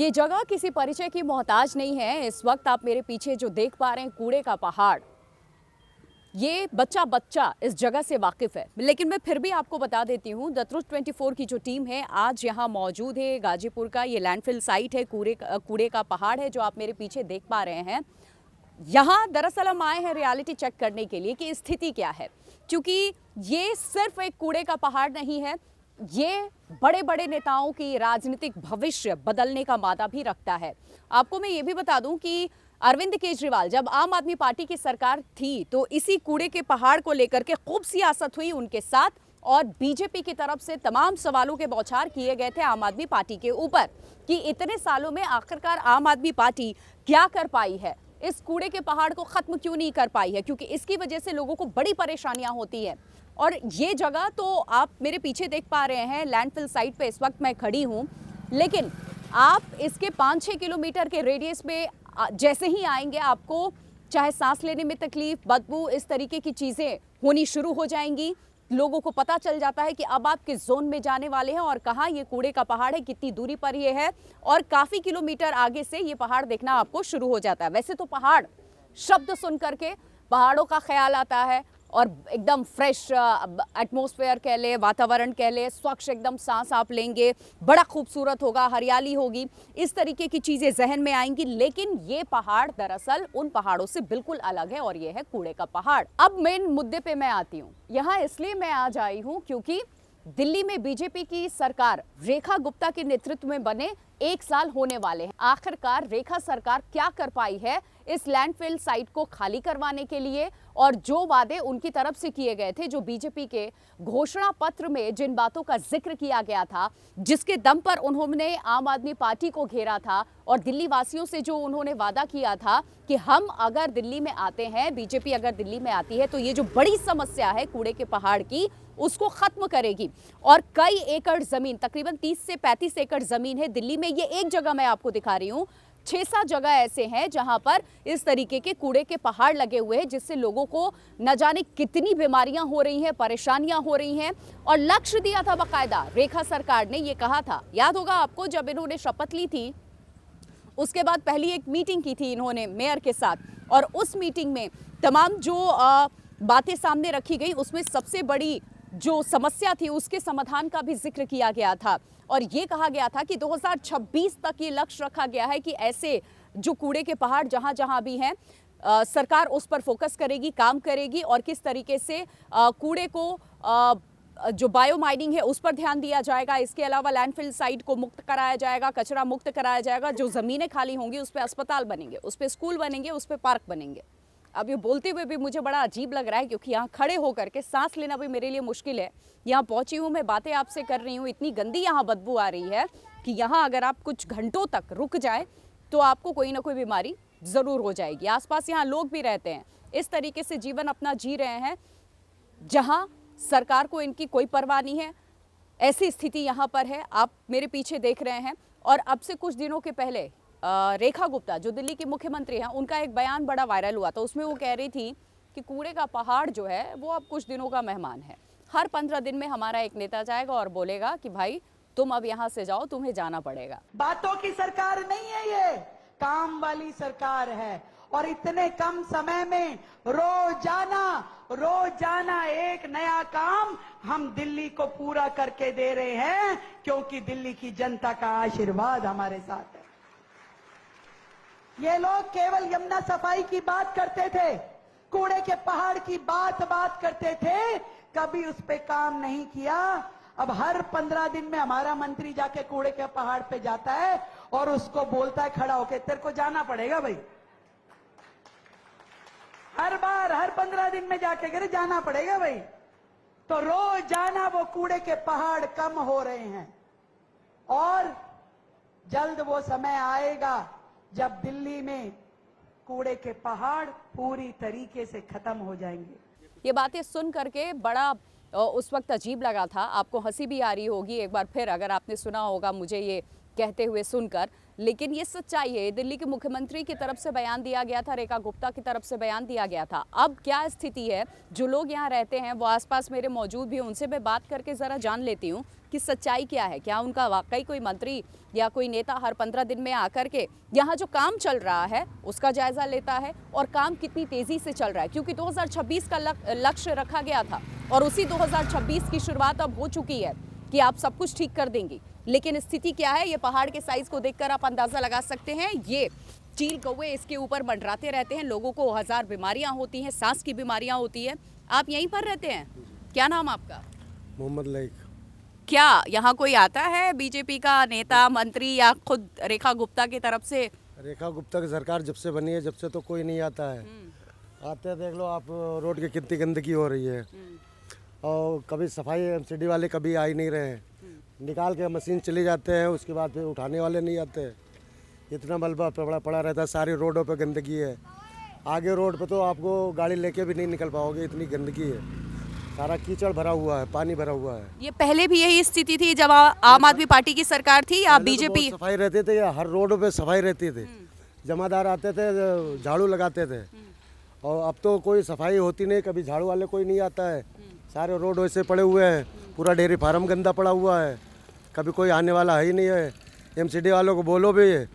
ये जगह किसी परिचय की मोहताज नहीं है। इस वक्त आप मेरे पीछे जो देख पा रहे हैं कूड़े का पहाड़, ये बच्चा बच्चा इस जगह से वाकिफ है, लेकिन मैं फिर भी आपको बता देती हूँ द ट्रुथ 24 की जो टीम है आज यहाँ मौजूद है। गाजीपुर का ये लैंडफिल साइट है, कूड़े का पहाड़ है जो आप मेरे पीछे देख पा रहे हैं। यहाँ दरअसल हम आए हैं रियलिटी चेक करने के लिए कि स्थिति क्या है, क्योंकि ये सिर्फ एक कूड़े का पहाड़ नहीं है, ये बड़े बड़े नेताओं की राजनीतिक भविष्य बदलने का मादा भी रखता है। आपको मैं ये भी बता दूं कि अरविंद केजरीवाल जब आम आदमी पार्टी की सरकार थी तो इसी कूड़े के पहाड़ को लेकर के खूब सियासत हुई उनके साथ, और बीजेपी की तरफ से तमाम सवालों के बौछार किए गए थे आम आदमी पार्टी के ऊपर कि इतने सालों में आखिरकार आम आदमी पार्टी क्या कर पाई है, इस कूड़े के पहाड़ को खत्म क्यों नहीं कर पाई है, क्योंकि इसकी वजह से लोगों को बड़ी परेशानियां होती है। और ये जगह तो आप मेरे पीछे देख पा रहे हैं, लैंडफिल साइट पे इस वक्त मैं खड़ी हूं, लेकिन आप इसके 5-6 किलोमीटर के रेडियस में जैसे ही आएंगे आपको चाहे सांस लेने में तकलीफ, बदबू, इस तरीके की चीजें होनी शुरू हो जाएंगी। लोगों को पता चल जाता है कि अब आप किस जोन में जाने वाले हैं और कहाँ ये कूड़े का पहाड़ है, कितनी दूरी पर ये है, और काफी किलोमीटर आगे से ये पहाड़ देखना आपको शुरू हो जाता है। वैसे तो पहाड़ शब्द सुन करके पहाड़ों का ख्याल आता है और एकदम फ्रेश एटमॉस्फेयर कह ले, वातावरण कह ले, स्वच्छ एकदम सांस आप लेंगे, बड़ा खूबसूरत होगा, हरियाली होगी, इस तरीके की चीजें जहन में आएंगी। लेकिन ये पहाड़ दरअसल उन पहाड़ों से बिल्कुल अलग है और ये है कूड़े का पहाड़। अब मेन मुद्दे पे मैं आती हूँ। यहाँ इसलिए मैं आज आई हूँ क्योंकि दिल्ली में बीजेपी की सरकार रेखा गुप्ता के नेतृत्व में बने 1 साल होने वाले हैं। आखिरकार रेखा सरकार क्या कर पाई है इस लैंडफिल साइट को खाली करवाने के लिए, और जो वादे उनकी तरफ से किए गए थे, जो बीजेपी के घोषणा पत्र में जिन बातों का जिक्र किया गया था, जिसके दम पर उन्होंने आम आदमी पार्टी को घेरा था और दिल्ली वासियों से जो उन्होंने वादा किया था कि हम अगर दिल्ली में आते हैं, बीजेपी अगर दिल्ली में आती है तो ये जो बड़ी समस्या है कूड़े के पहाड़ की, उसको खत्म करेगी। और कई एकड़ जमीन, तकरीबन 30 से 35 एकड़ जमीन है दिल्ली में। ये एक जगह मैं आपको दिखा रही हूँ, 6-7 जगह ऐसे हैं जहां पर इस तरीके के कूड़े के पहाड़ लगे हुए हैं, जिससे लोगों को न जाने कितनी बीमारियां हो रही हैं, परेशानियां हो रही हैं। और लक्ष्य दिया था बाकायदा, रेखा सरकार ने ये कहा था, याद होगा आपको, जब इन्होंने शपथ ली थी उसके बाद पहली एक मीटिंग की थी इन्होंने मेयर के साथ, और उस मीटिंग में तमाम जो बातें सामने रखी गई उसमें सबसे बड़ी जो समस्या थी उसके समाधान का भी जिक्र किया गया था। और ये कहा गया था कि 2026 तक ये लक्ष्य रखा गया है कि ऐसे जो कूड़े के पहाड़ जहां जहां भी हैं, सरकार उस पर फोकस करेगी, काम करेगी, और किस तरीके से कूड़े को जो बायो माइनिंग है उस पर ध्यान दिया जाएगा। इसके अलावा लैंडफिल साइट को मुक्त कराया जाएगा, कचरा मुक्त कराया जाएगा। जो ज़मीनें खाली होंगी उस पर अस्पताल बनेंगे, उस पर स्कूल बनेंगे, उस पर पार्क बनेंगे। अब ये बोलते हुए भी मुझे बड़ा अजीब लग रहा है, क्योंकि यहाँ खड़े होकर के सांस लेना भी मेरे लिए मुश्किल है। यहाँ पहुँची हूँ मैं, बातें आपसे कर रही हूँ, इतनी गंदी यहाँ बदबू आ रही है कि यहाँ अगर आप कुछ घंटों तक रुक जाए तो आपको कोई ना कोई बीमारी ज़रूर हो जाएगी। आसपास यहाँ लोग भी रहते हैं, इस तरीके से जीवन अपना जी रहे हैं जहाँ सरकार को इनकी कोई परवाह नहीं है। ऐसी स्थिति यहाँ पर है, आप मेरे पीछे देख रहे हैं। और अब से कुछ दिनों के पहले रेखा गुप्ता जो दिल्ली की मुख्यमंत्री हैं, उनका एक बयान बड़ा वायरल हुआ था। उसमें वो कह रही थी कि कूड़े का पहाड़ जो है वो अब कुछ दिनों का मेहमान है। हर 15 दिन में हमारा एक नेता जाएगा और बोलेगा कि भाई तुम अब यहाँ से जाओ, तुम्हें जाना पड़ेगा। बातों की सरकार नहीं है, ये काम वाली सरकार है। और इतने कम समय में रोजाना एक नया काम हम दिल्ली को पूरा करके दे रहे हैं, क्योंकि दिल्ली की जनता का आशीर्वाद हमारे साथ है। ये लोग केवल यमुना सफाई की बात करते थे, कूड़े के पहाड़ की बात करते थे, कभी उस पे काम नहीं किया। अब हर 15 दिन में हमारा मंत्री जाके कूड़े के पहाड़ पे जाता है और उसको बोलता है खड़ा होके, तेरे को जाना पड़ेगा भाई। हर 15 दिन में जाके करे जाना पड़ेगा भाई। तो रोजाना वो कूड़े के पहाड़ कम हो रहे हैं, और जल्द वो समय आएगा जब दिल्ली में कूड़े के पहाड़ पूरी तरीके से खत्म हो जाएंगे। ये बातें सुन करके बड़ा उस वक्त अजीब लगा था, आपको हंसी भी आ रही होगी एक बार फिर अगर आपने सुना होगा मुझे ये कहते हुए सुनकर। लेकिन ये सच्चाई है। दिल्ली के मुख्यमंत्री की तरफ से बयान दिया गया था, रेखा गुप्ता की तरफ से बयान दिया गया था। अब क्या स्थिति है, जो लोग यहाँ रहते हैं वो आसपास मेरे मौजूद भी हैं, उनसे मैं बात करके ज़रा जान लेती हूँ कि सच्चाई क्या है। क्या उनका वाकई कोई मंत्री या कोई नेता हर 15 दिन में आकर के यहाँ जो काम चल रहा है उसका जायजा लेता है, और काम कितनी तेज़ी से चल रहा है, क्योंकि 2026 का लक्ष्य रखा गया था और उसी 2026 की शुरुआत अब हो चुकी है कि आप सब कुछ ठीक कर देंगी। लेकिन स्थिति क्या है, ये पहाड़ के साइज को देखकर आप अंदाजा लगा सकते हैं। ये चील कौवे इसके ऊपर मंडराते रहते हैं, लोगों को 1000 बीमारियां होती हैं, सांस की बीमारियां होती हैं। आप यहीं पर रहते हैं? क्या नाम आपका? मोहम्मद लाइक। क्या यहाँ कोई आता है बीजेपी का नेता, मंत्री या खुद रेखा गुप्ता की तरफ से? रेखा गुप्ता की सरकार जब से बनी है, जब से तो कोई नहीं आता है। आते देख लो आप, रोड की कितनी गंदगी हो रही है, और कभी सफाई एमसीडी वाले कभी आ ही नहीं रहे हैं। निकाल के मशीन चले जाते हैं, उसके बाद फिर उठाने वाले नहीं आते। इतना मलबा पड़ा रहता है, सारी रोडों पे गंदगी है। आगे रोड पे तो आपको गाड़ी लेके भी नहीं निकल पाओगे, इतनी गंदगी है। सारा कीचड़ भरा हुआ है, पानी भरा हुआ है। ये पहले भी यही स्थिति थी जब आम आदमी पार्टी की सरकार थी या पहले तो बीजेपी? बहुत सफाई रहती थी, हर रोड पे सफाई रहती थी। जमादार आते थे, झाड़ू लगाते थे। और अब तो कोई सफाई होती नहीं, कभी झाड़ू वाले कोई नहीं आता है। सारे रोड वैसे पड़े हुए हैं, पूरा डेयरी फार्म गंदा पड़ा हुआ है, कभी कोई आने वाला है ही नहीं है। एमसीडी वालों को बोलो भी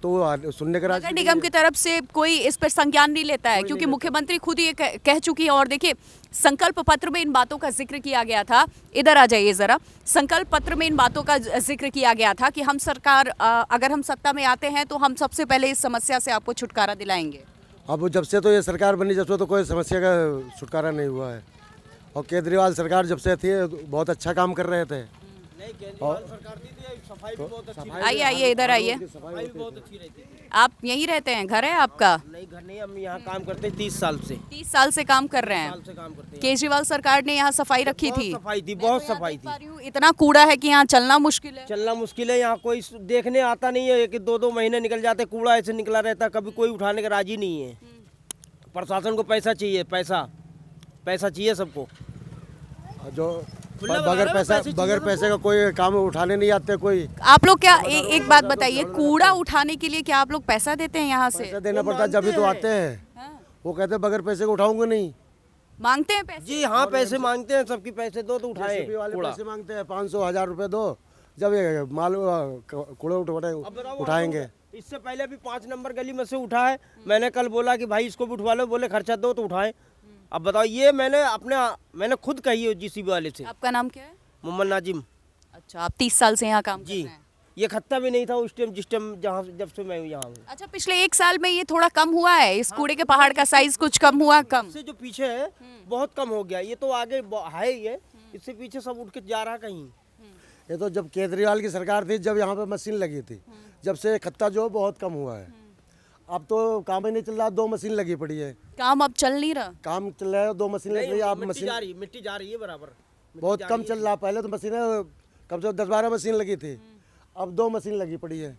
तो सुनने का नगर निगम की तरफ से कोई इस पर संज्ञान नहीं लेता है, क्योंकि मुख्यमंत्री खुद ये कह चुकी है। और देखिए, संकल्प पत्र में इन बातों का जिक्र किया गया था। इधर आ जाइए जरा। संकल्प पत्र में इन बातों का जिक्र किया गया था कि हम सरकार, अगर हम सत्ता में आते हैं तो हम सबसे पहले इस समस्या से आपको छुटकारा दिलाएंगे। अब जब से तो ये सरकार बनी, जब से तो कोई समस्या का छुटकारा नहीं हुआ है। और केजरीवाल सरकार जब से थी बहुत अच्छा काम कर रहे थे। आइए आइए, इधर आइए। आप यहीं रहते हैं? घर है आपका? नहीं, घर नहीं, हम यहाँ काम करते हैं 30 साल से। 30 साल से काम कर रहे हैं। काम करते हैं। केजरीवाल सरकार ने यहाँ सफाई रखी थी। सफाई थी, बहुत सफाई थी। इतना कूड़ा है कि यहाँ चलना मुश्किल है। चलना मुश्किल है, यहाँ कोई देखने आता नहीं है कि 2-2 महीने निकल जाते, कूड़ा ऐसे निकला रहता, कभी कोई उठाने का राजी नहीं है। प्रशासन को पैसा चाहिए, पैसा चाहिए सबको। जो बगैर पैसे का कोई काम उठाने नहीं आते कोई। आप लोग क्या एक बात बताइए, कूड़ा उठाने के लिए क्या आप लोग पैसा देते हैं यहाँ से? पैसा देना पड़ता है, जब भी तो आते हैं। वो कहते हैं बगैर पैसे को उठाऊंगा नहीं। मांगते हैं पैसे? जी हाँ, पैसे मांगते हैं, सबकी पैसे दो तो उठाए। जेसीबी वाले पैसे मांगते हैं, 500-1000 रुपए दो, जब ये माल कूड़ा उठाएंगे। इससे पहले भी 5 नंबर गली में से उठा है। मैंने कल बोला कि भाई इसको भी उठवा लो, बोले खर्चा दो तो उठाए। अब बताओ, ये मैंने खुद कही है जेसीबी वाले से। आपका नाम क्या है? मोहम्मद नाजिम। अच्छा, आप 30 साल से यहाँ काम कर जी, रहे हैं। ये खत्ता भी नहीं था उस टाइम, जिस टाइम जब से मैं यहाँ हूँ। अच्छा, पिछले 1 साल में ये थोड़ा कम हुआ है, इस कूड़े के पहाड़ का साइज कुछ कम हुआ? कम इससे जो पीछे है बहुत कम हो गया, ये तो आगे है ही है, इससे पीछे सब उठ के जा रहा कहीं। ये तो जब केजरीवाल की सरकार थी, जब यहाँ पे मशीन लगी थी, जब से खत्ता जो बहुत कम हुआ है। अब तो काम ही नहीं चल रहा, 2 मशीन लगी पड़ी है। काम अब चल नहीं रहा? काम चल रहा है, 2 मशीन लग रही है। आप मशीन मिट्टी जा रही है बराबर, बहुत कम चल रहा। पहले तो मशीन कम से कम 10-12 मशीन लगी थी, अब 2 मशीन लगी पड़ी है।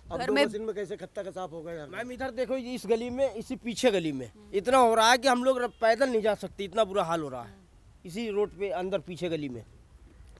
अब 2 मशीन में कैसे खत्ता का साफ होगा यार? मैम इधर देखो, इस गली में, इसी पीछे गली में इतना हो रहा है कि हम लोग पैदल नहीं जा सकते, इतना बुरा हाल हो रहा है इसी रोड पे, अंदर पीछे गली में,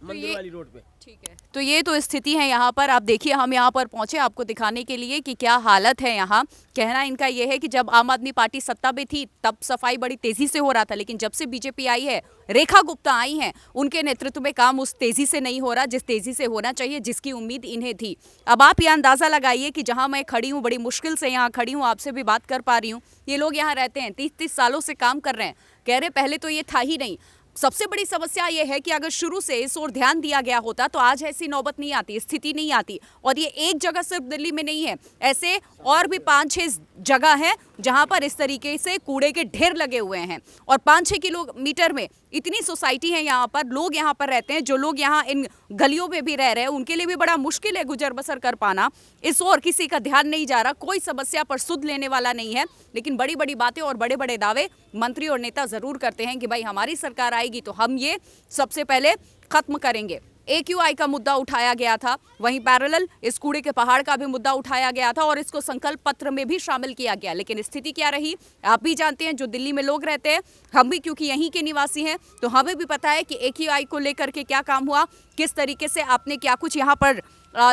मंदिर वाली रोड पे। ठीक है, तो ये तो स्थिति है यहाँ पर। आप देखिए, हम यहाँ पर पहुंचे आपको दिखाने के लिए कि क्या हालत है यहाँ। कहना इनका ये है कि जब आम आदमी पार्टी सत्ता में थी तब सफाई बड़ी तेजी से हो रहा था, लेकिन जब से बीजेपी आई है, रेखा गुप्ता आई हैं, उनके नेतृत्व में काम उस तेजी से नहीं हो रहा जिस तेजी से होना चाहिए, जिसकी उम्मीद इन्हें थी। अब आप ये अंदाजा लगाइए कि जहाँ मैं खड़ी हूँ, बड़ी मुश्किल से यहाँ खड़ी हूँ, आपसे भी बात कर पा रही हूँ। ये लोग यहाँ रहते हैं, 30-30 सालों से काम कर रहे हैं। कह रहे पहले तो ये था ही नहीं। सबसे बड़ी समस्या ये है कि अगर शुरू से इस ओर ध्यान दिया गया होता तो आज ऐसी नौबत नहीं आती, स्थिति नहीं आती। और ये एक जगह सिर्फ दिल्ली में नहीं है, ऐसे और भी 5-6 जगह है जहां पर इस तरीके से कूड़े के ढेर लगे हुए हैं। और 5-6 किलोमीटर में इतनी सोसाइटी है, यहाँ पर लोग यहाँ पर रहते हैं। जो लोग यहाँ इन गलियों में भी रह रहे हैं उनके लिए भी बड़ा मुश्किल है गुजर बसर कर पाना। इस ओर किसी का ध्यान नहीं जा रहा, कोई समस्या पर सुध लेने वाला नहीं है। लेकिन बड़ी बड़ी बातें और बड़े बड़े दावे मंत्री और नेता जरूर करते हैं कि भाई हमारी सरकार आएगी तो हम ये सबसे पहले खत्म करेंगे। AQI का मुद्दा उठाया गया था, वहीं पैरेलल इस कूड़े के पहाड़ का भी मुद्दा उठाया गया था और इसको संकल्प पत्र में भी शामिल किया गया। लेकिन स्थिति क्या रही आप भी जानते हैं, जो दिल्ली में लोग रहते हैं, हम भी क्योंकि यहीं के निवासी हैं तो हमें भी पता है कि AQI को लेकर के क्या काम हुआ, किस तरीके से आपने क्या कुछ यहाँ पर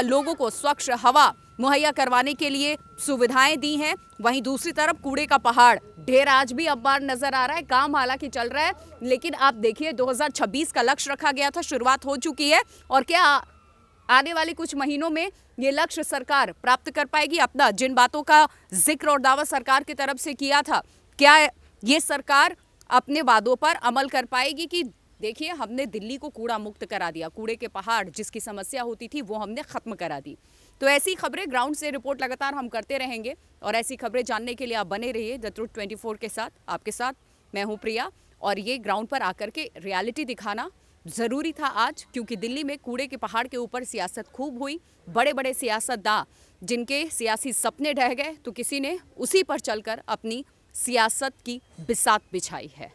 लोगों को स्वच्छ हवा मुहैया करवाने के लिए सुविधाएं दी हैं, वहीं दूसरी तरफ कूड़े का पहाड़ ढेर आज भी अखबार नजर आ रहा है। काम हालांकि चल रहा है, लेकिन आप देखिए 2026 का लक्ष्य रखा गया था, शुरुआत हो चुकी है और क्या आने वाले कुछ महीनों में ये लक्ष्य सरकार प्राप्त कर पाएगी? अपना जिन बातों का जिक्र और दावा सरकार की तरफ से किया था, क्या ये सरकार अपने वादों पर अमल कर पाएगी कि देखिए हमने दिल्ली को कूड़ा मुक्त करा दिया, कूड़े के पहाड़ जिसकी समस्या होती थी वो हमने खत्म करा दी। तो ऐसी खबरें ग्राउंड से रिपोर्ट लगातार हम करते रहेंगे और ऐसी खबरें जानने के लिए आप बने रहिए द ट्रुथ 24 के साथ। आपके साथ मैं हूं प्रिया और ये ग्राउंड पर आकर के रियलिटी दिखाना ज़रूरी था आज, क्योंकि दिल्ली में कूड़े के पहाड़ के ऊपर सियासत खूब हुई। बड़े बड़े सियासतदान जिनके सियासी सपने ढह गए तो किसी ने उसी पर चलकर अपनी सियासत की बिसात बिछाई है।